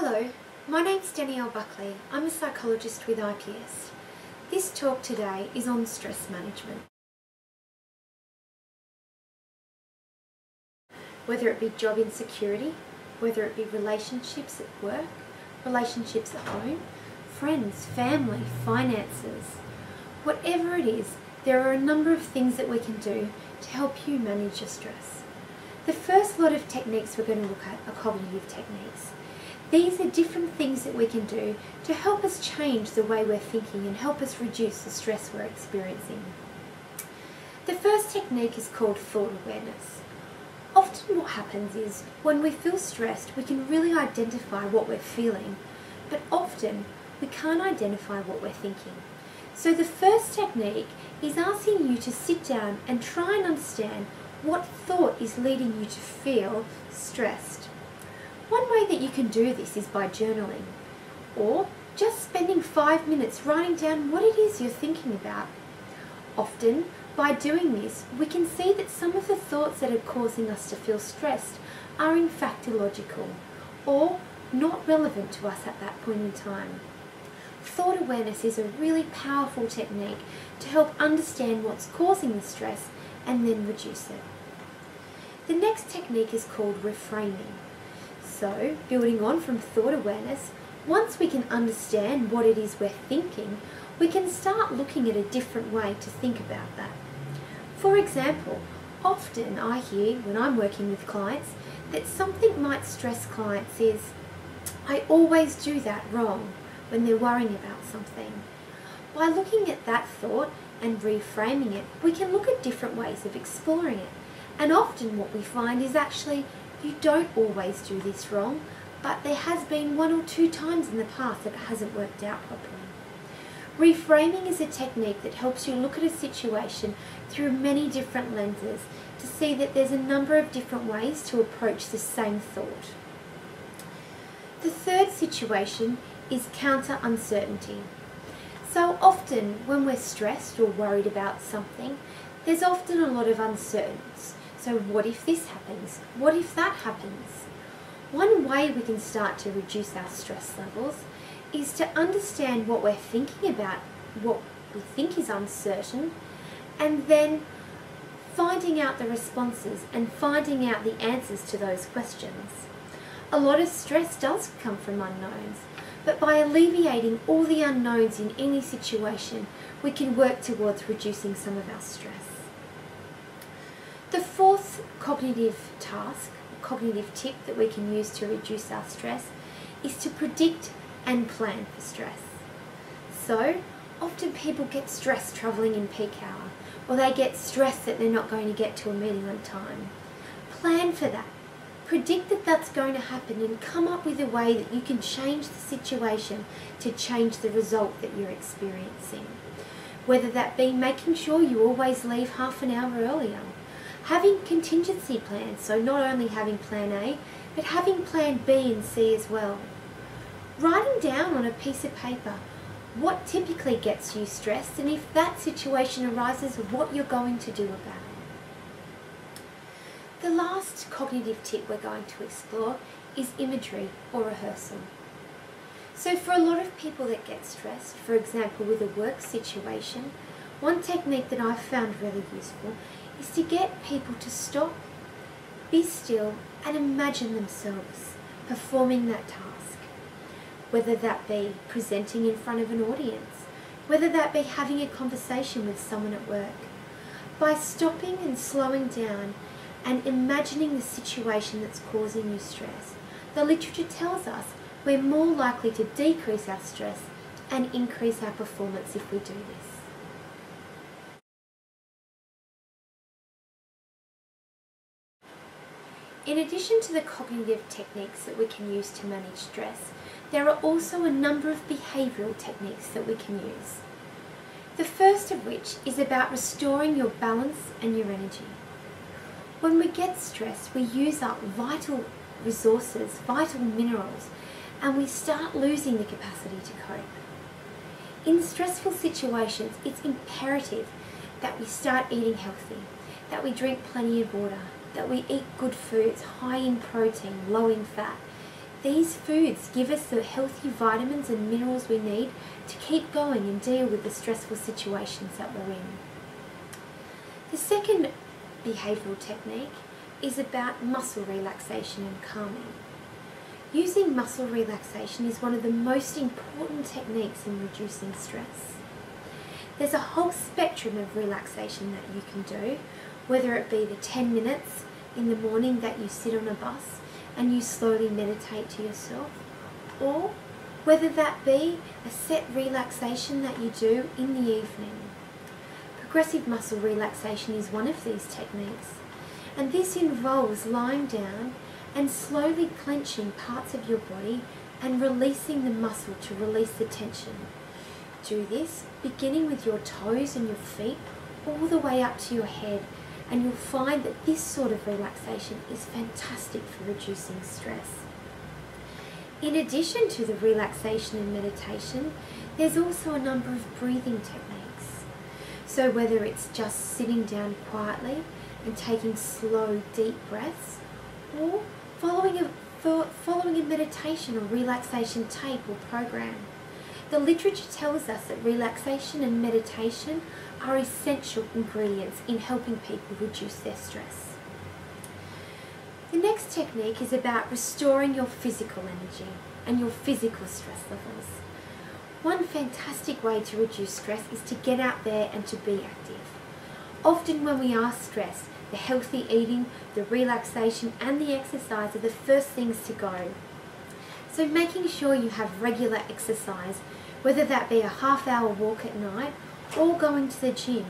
Hello, my name's Danielle Buckley. I'm a psychologist with IPS. This talk today is on stress management. Whether it be job insecurity, whether it be relationships at work, relationships at home, friends, family, finances, whatever it is, there are a number of things that we can do to help you manage your stress. The first lot of techniques we're going to look at are cognitive techniques. These are different things that we can do to help us change the way we're thinking and help us reduce the stress we're experiencing. The first technique is called thought awareness. Often what happens is when we feel stressed, we can really identify what we're feeling, but often we can't identify what we're thinking. So the first technique is asking you to sit down and try and understand what thought is leading you to feel stressed. One way that you can do this is by journaling, or just spending 5 minutes writing down what it is you're thinking about. Often, by doing this, we can see that some of the thoughts that are causing us to feel stressed are in fact illogical, or not relevant to us at that point in time. Thought awareness is a really powerful technique to help understand what's causing the stress and then reduce it. The next technique is called reframing. So, building on from thought awareness, once we can understand what it is we're thinking, we can start looking at a different way to think about that. For example, often I hear when I'm working with clients that something might stress clients is, I always do that wrong, when they're worrying about something. By looking at that thought and reframing it, we can look at different ways of exploring it. And often what we find is actually, you don't always do this wrong, but there has been 1 or 2 times in the past that it hasn't worked out properly. Reframing is a technique that helps you look at a situation through many different lenses to see that there's a number of different ways to approach the same thought. The third situation is counter uncertainty. So often when we're stressed or worried about something, there's often a lot of uncertainties. So what if this happens? What if that happens? One way we can start to reduce our stress levels is to understand what we're thinking about, what we think is uncertain, and then finding out the responses and finding out the answers to those questions. A lot of stress does come from unknowns, but by alleviating all the unknowns in any situation, we can work towards reducing some of our stress. The fourth cognitive tip that we can use to reduce our stress is to predict and plan for stress. So, often people get stressed travelling in peak hour, or they get stressed that they're not going to get to a meeting on time. Plan for that. Predict that that's going to happen and come up with a way that you can change the situation to change the result that you're experiencing. Whether that be making sure you always leave half an hour earlier, having contingency plans, so not only having plan A, but having plan B and C as well. Writing down on a piece of paper what typically gets you stressed, and if that situation arises, what you're going to do about it. The last cognitive tip we're going to explore is imagery or rehearsal. So for a lot of people that get stressed, for example with a work situation, one technique that I've found really useful is to get people to stop, be still, and imagine themselves performing that task. Whether that be presenting in front of an audience, whether that be having a conversation with someone at work. By stopping and slowing down and imagining the situation that's causing you stress, the literature tells us we're more likely to decrease our stress and increase our performance if we do this. In addition to the cognitive techniques that we can use to manage stress, there are also a number of behavioural techniques that we can use. The first of which is about restoring your balance and your energy. When we get stressed, we use up vital resources, vital minerals, and we start losing the capacity to cope. In stressful situations, it's imperative that we start eating healthy, that we drink plenty of water, that we eat good foods high in protein, low in fat, These foods give us the healthy vitamins and minerals we need to keep going and deal with the stressful situations that we're in. The second behavioural technique is about muscle relaxation and calming. Using muscle relaxation is one of the most important techniques in reducing stress. There's a whole spectrum of relaxation that you can do, whether it be the 10 minutes in the morning that you sit on a bus and you slowly meditate to yourself, or whether that be a set relaxation that you do in the evening. Progressive muscle relaxation is one of these techniques, and this involves lying down and slowly clenching parts of your body and releasing the muscle to release the tension. Do this beginning with your toes and your feet all the way up to your head, and you'll find that this sort of relaxation is fantastic for reducing stress. In addition to the relaxation and meditation, there's also a number of breathing techniques. So whether it's just sitting down quietly and taking slow, deep breaths, or following a meditation or relaxation tape or program. The literature tells us that relaxation and meditation are essential ingredients in helping people reduce their stress. The next technique is about restoring your physical energy and your physical stress levels. One fantastic way to reduce stress is to get out there and to be active. Often when we are stressed, the healthy eating, the relaxation and the exercise are the first things to go. So making sure you have regular exercise, whether that be a half-hour walk at night or going to the gym.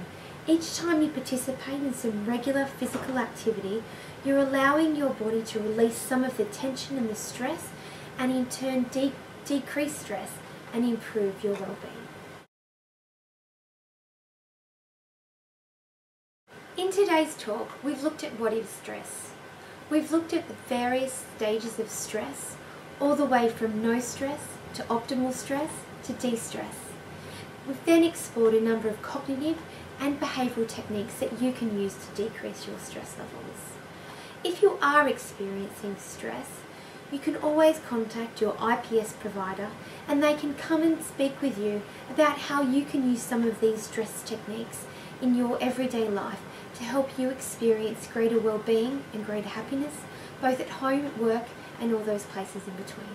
Each time you participate in some regular physical activity, you're allowing your body to release some of the tension and the stress, and in turn decrease stress and improve your well-being. In today's talk, we've looked at what is stress. We've looked at the various stages of stress, all the way from no stress to optimal stress to de-stress. We've then explored a number of cognitive and behavioural techniques that you can use to decrease your stress levels. If you are experiencing stress, you can always contact your IPS provider and they can come and speak with you about how you can use some of these stress techniques in your everyday life to help you experience greater well-being and greater happiness, both at home, work and all those places in between.